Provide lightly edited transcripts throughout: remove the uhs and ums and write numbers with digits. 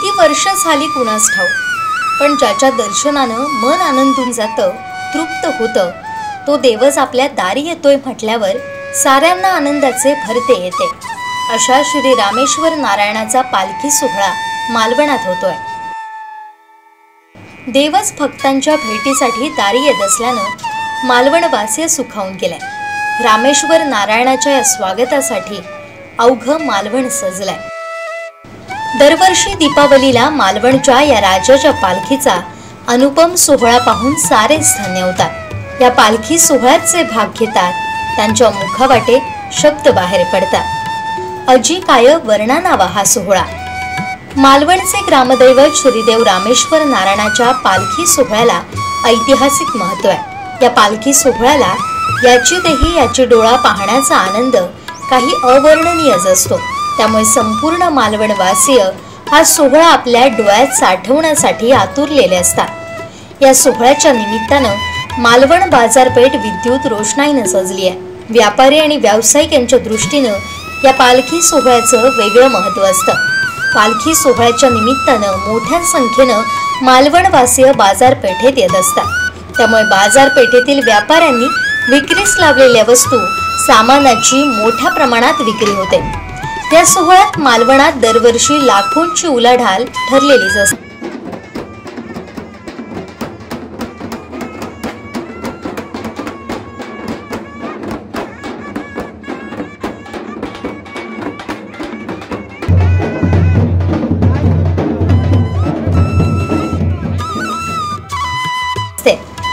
किती वर्ष झाली कुणास ठाऊक, पण ज्याच्या दर्शनानं मन आनंदून जातं, तृप्त होतं, तो देवच आपल्या दारी येतोय म्हटल्यावर साऱ्यांना आनंदाचे भरते येते. अशा श्री रामेश्वर नारायणाचा पालखी सोहळा मालवणात होतोय. देवच भक्तांच्या भेटीसाठी दारी येत असल्यानं मालवणवासीय सुखावून गेलाय. रामेश्वर नारायणाच्या या स्वागतासाठी अवघं मालवण सजलंय. दरवर्षी दीपावलीला मालवणच्या या राजाच्या पालखीचा अनुपम सोहळा पाहून सारेच धन्य होतात. या पालखी सोहळ्याचे भाग घेतात त्यांच्या मुखावाटे शब्द बाहेर पडतात. अजी काय वर्णनावा हा सोहळा. मालवणचे ग्रामदैवत श्रीदेव रामेश्वर नारायणाच्या पालखी सोहळ्याला ऐतिहासिक महत्त्व आहे. या पालखी सोहळ्याला याची देही याची डोळा पाहण्याचा आनंद काही अवर्णनीयच असतो. त्यामुळे संपूर्ण मालवणवासीय हा सोहळा आपल्या डोळ्यात साठवण्यासाठी आतुरलेले असतात. या सोहळ्याच्या निमित्तानं मालवण बाजारपेठ विद्युत रोषणाईनं सजली आहे. व्यापारी आणि व्यावसायिक यांच्या दृष्टीनं या पालखी सोहळ्याचं वेगळं महत्त्व असतं. पालखी सोहळ्याच्या निमित्तानं मोठ्या संख्येनं मालवणवासीय बाजारपेठेत येत असतात. त्यामुळे बाजारपेठेतील व्यापाऱ्यांनी विक्रीस लावलेल्या वस्तू सामानाची मोठ्या प्रमाणात विक्री होते. या सोहळ्यात मालवणात दरवर्षी लाखोंची उलाढाल ठरलेलीच असते.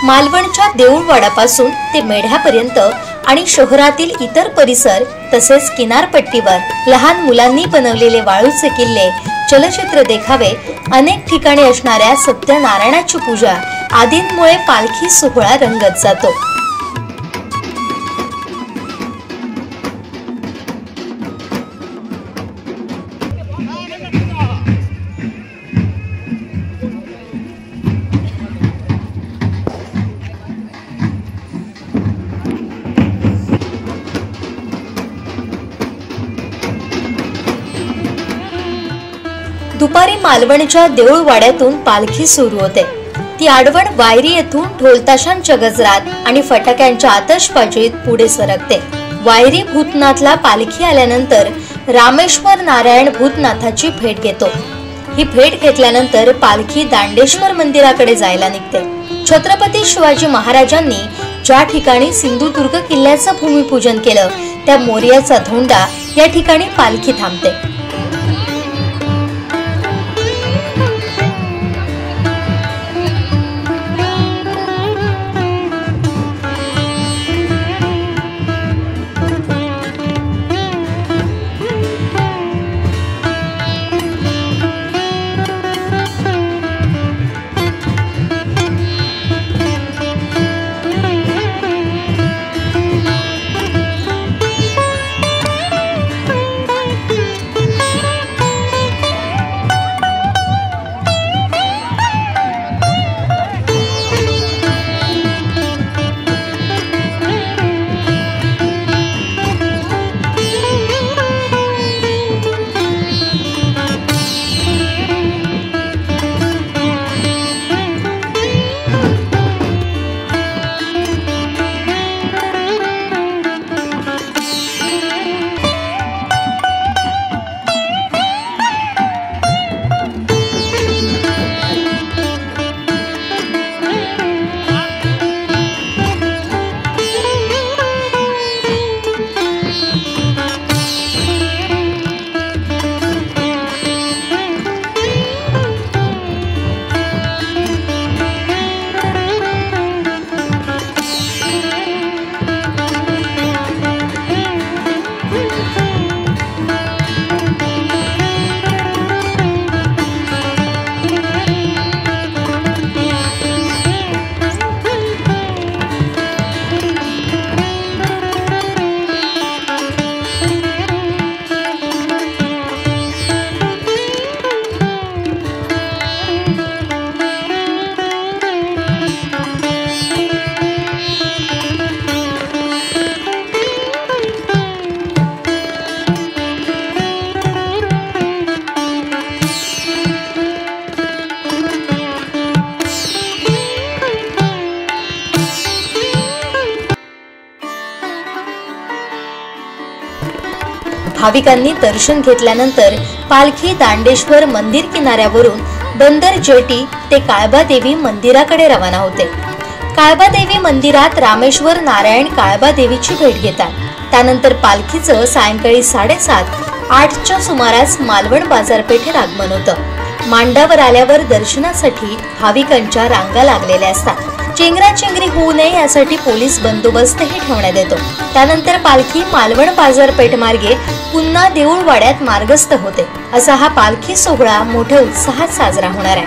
मालवणच्या देऊळवाडापासून ते मेढ्यापर्यंत आणि शहरातील इतर परिसर तसेच किनारपट्टीवर लहान मुलांनी बनवलेले वाळूचे किल्ले, चलचित्र देखावे, अनेक ठिकाणी असणाऱ्या सत्यनारायणाची पूजा आदींमुळे पालखी सोहळा रंगत जातो. दुपारी मालवणच्या देऊळवाड्यातून पालखी सुरू होते. ती आडवण वायरी येथून ढोलताशांच्या गजरात आणि फटाक्यांच्या आतषबाजीत पुढे सरकते. वायरी भूतनाथला पालखी आल्यानंतर रामेश्वर नारायण भूतनाथाची भेट घेतो. ही भेट घेतल्यानंतर पालखी दांडेश्वर मंदिराकडे जायला निघते. छत्रपती शिवाजी महाराजांनी ज्या ठिकाणी सिंधुदुर्ग किल्ल्याचं भूमिपूजन केलं त्या मोर्याचा धोंडा या ठिकाणी पालखी थांबते. भाविकांनी दर्शन घेतल्यानंतर पालखी दांडेश्वर मंदिर किनाऱ्यावरून बंदर जेटी ते काळबादेवी मंदिराकडे रवाना होते। काळबादेवी मंदिरात रामेश्वर नारायण काळबादेवीची भेट घेतात। त्यानंतर पालखीचं सायंकाळी 7:30-8च्या सुमारास मालवण बाजारपेठेत आगमन होतं। मांडावर आल्यावर दर्शनासाठी भाविकांच्या रांगा लागलेल्या असतात। चेंगराचेंगरी होऊ नये यासाठी पोलीस बंदोबस्तही ठेवण्यात येतो। त्यानंतर पालखी मालवण बाजारपेठ मार्गे पुन्हा देऊळवाड्यात मार्गस्थ होते। असा हा पालखी सोहळा मोठ्या उत्साहात साजरा होणार आहे।